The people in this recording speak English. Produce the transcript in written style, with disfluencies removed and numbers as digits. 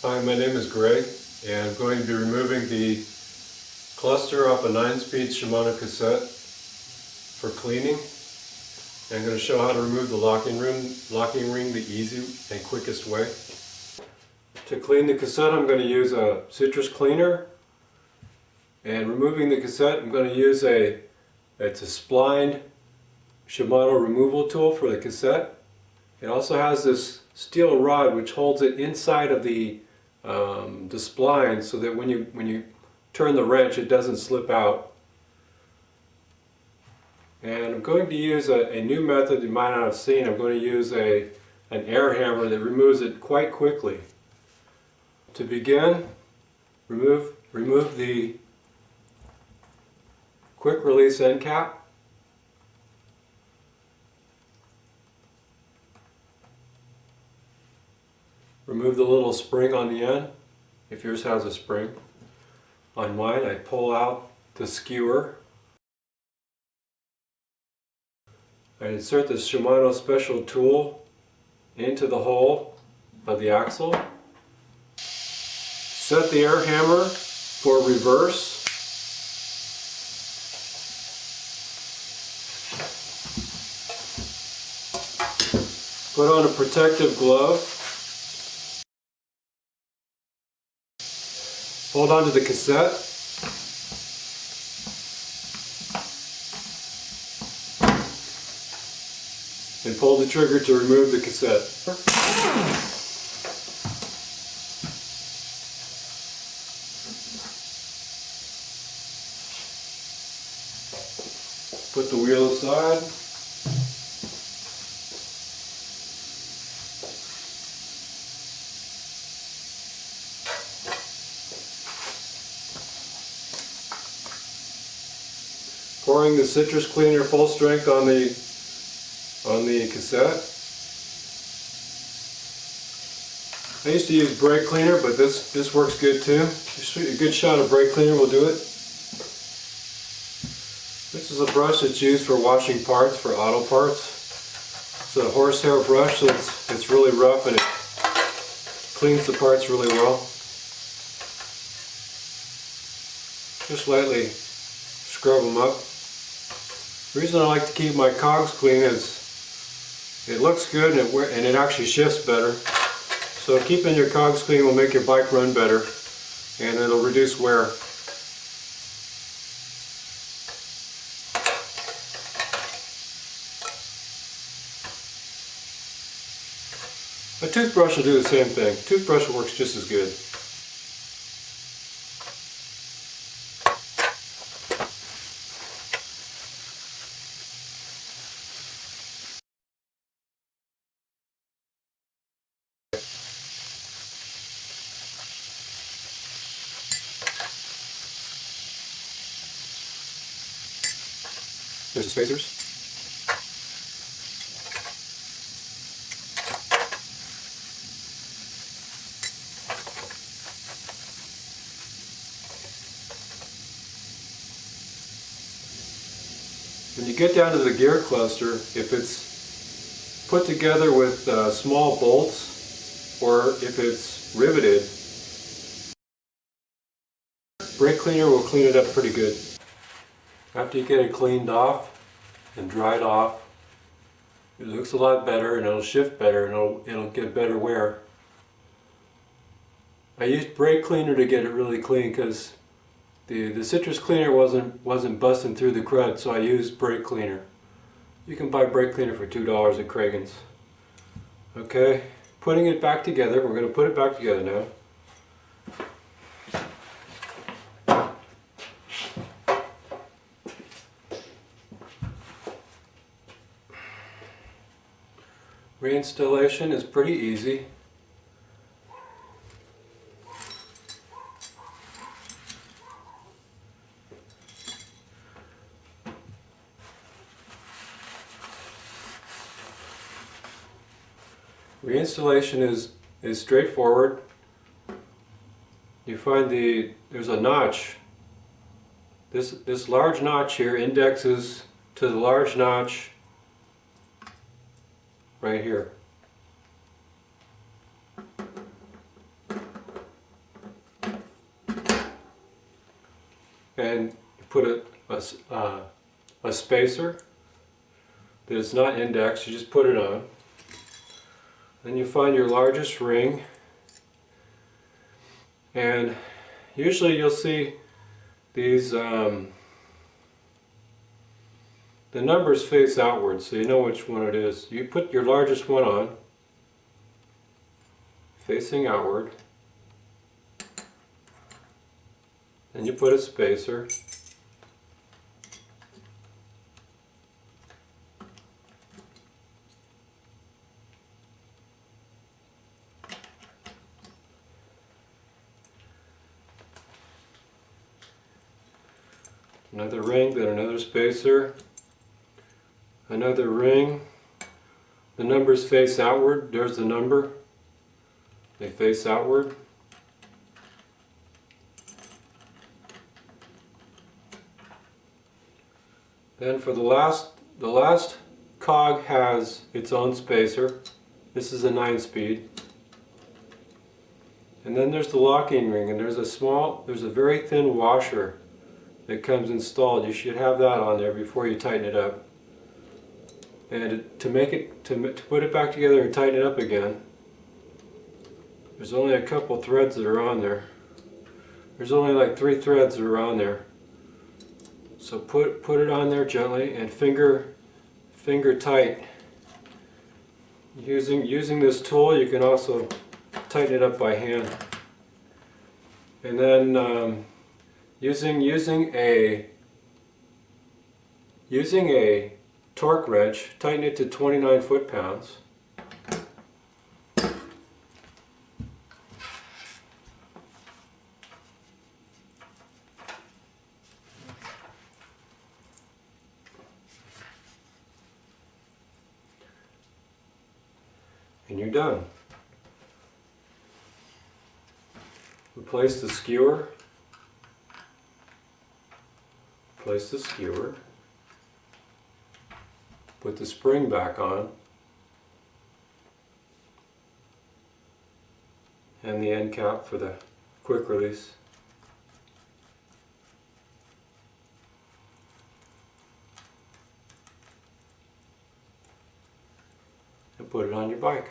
Hi, my name is Greg, and I'm going to be removing the cluster off a 9-speed Shimano Cassette for cleaning. I'm going to show how to remove the locking ring the easy and quickest way. To clean the cassette, I'm going to use a citrus cleaner, and removing the cassette, I'm going to use it's a splined Shimano removal tool for the cassette. It also has this steel rod which holds it inside of the spline so that when you turn the wrench it doesn't slip out. And I'm going to use a new method you might not have seen. I'm going to use an air hammer that removes it quite quickly. To begin, remove the quick release end cap. Remove the little spring on the end, if yours has a spring. On mine, I pull out the skewer. I insert the Shimano special tool into the hole of the axle. Set the air hammer for reverse. Put on a protective glove. Hold on to the cassette. And pull the trigger to remove the cassette. Put the wheel aside. Pouring the citrus cleaner full strength on the cassette. I used to use brake cleaner, but this works good too. A good shot of brake cleaner will do it. This is a brush that's used for washing parts, for auto parts. It's a horsehair brush, so it's really rough and it cleans the parts really well. Just lightly scrub them up. The reason I like to keep my cogs clean is it looks good and it actually shifts better. So keeping your cogs clean will make your bike run better and it'll reduce wear. A toothbrush will do the same thing. Toothbrush works just as good. There's the spacers. When you get down to the gear cluster, if it's put together with small bolts or if it's riveted, brake cleaner will clean it up pretty good. After you get it cleaned off and dried off, it looks a lot better and it'll shift better and it'll get better wear. I used brake cleaner to get it really clean because the citrus cleaner wasn't busting through the crud, so I used brake cleaner. You can buy brake cleaner for $2 at Kragen's. Okay, putting it back together. We're going to put it back together now. Reinstallation is pretty easy. Reinstallation is straightforward. You find there's a notch. This large notch here indexes to the large notch right here. and you put a spacer that is not indexed, you just put it on. Then you find your largest ring, and usually you'll see these the numbers face outward, so you know which one it is. You put your largest one on, facing outward, and you put a spacer. Another ring, then another spacer, another ring. The numbers face outward. There's the number. They face outward. Then for the last cog has its own spacer. This is a 9-speed. And then there's the locking ring, and there's a very thin washer that comes installed. You should have that on there before you tighten it up. And to put it back together and tighten it up again, there's only a couple threads that are on there. There's only like 3 threads that are on there. So put it on there gently and finger tight. Using this tool, you can also tighten it up by hand. And then using a torque wrench, tighten it to 29 foot-pounds. And you're done. Replace the skewer. Place the skewer. Put the spring back on. And the end cap for the quick release. And put it on your bike.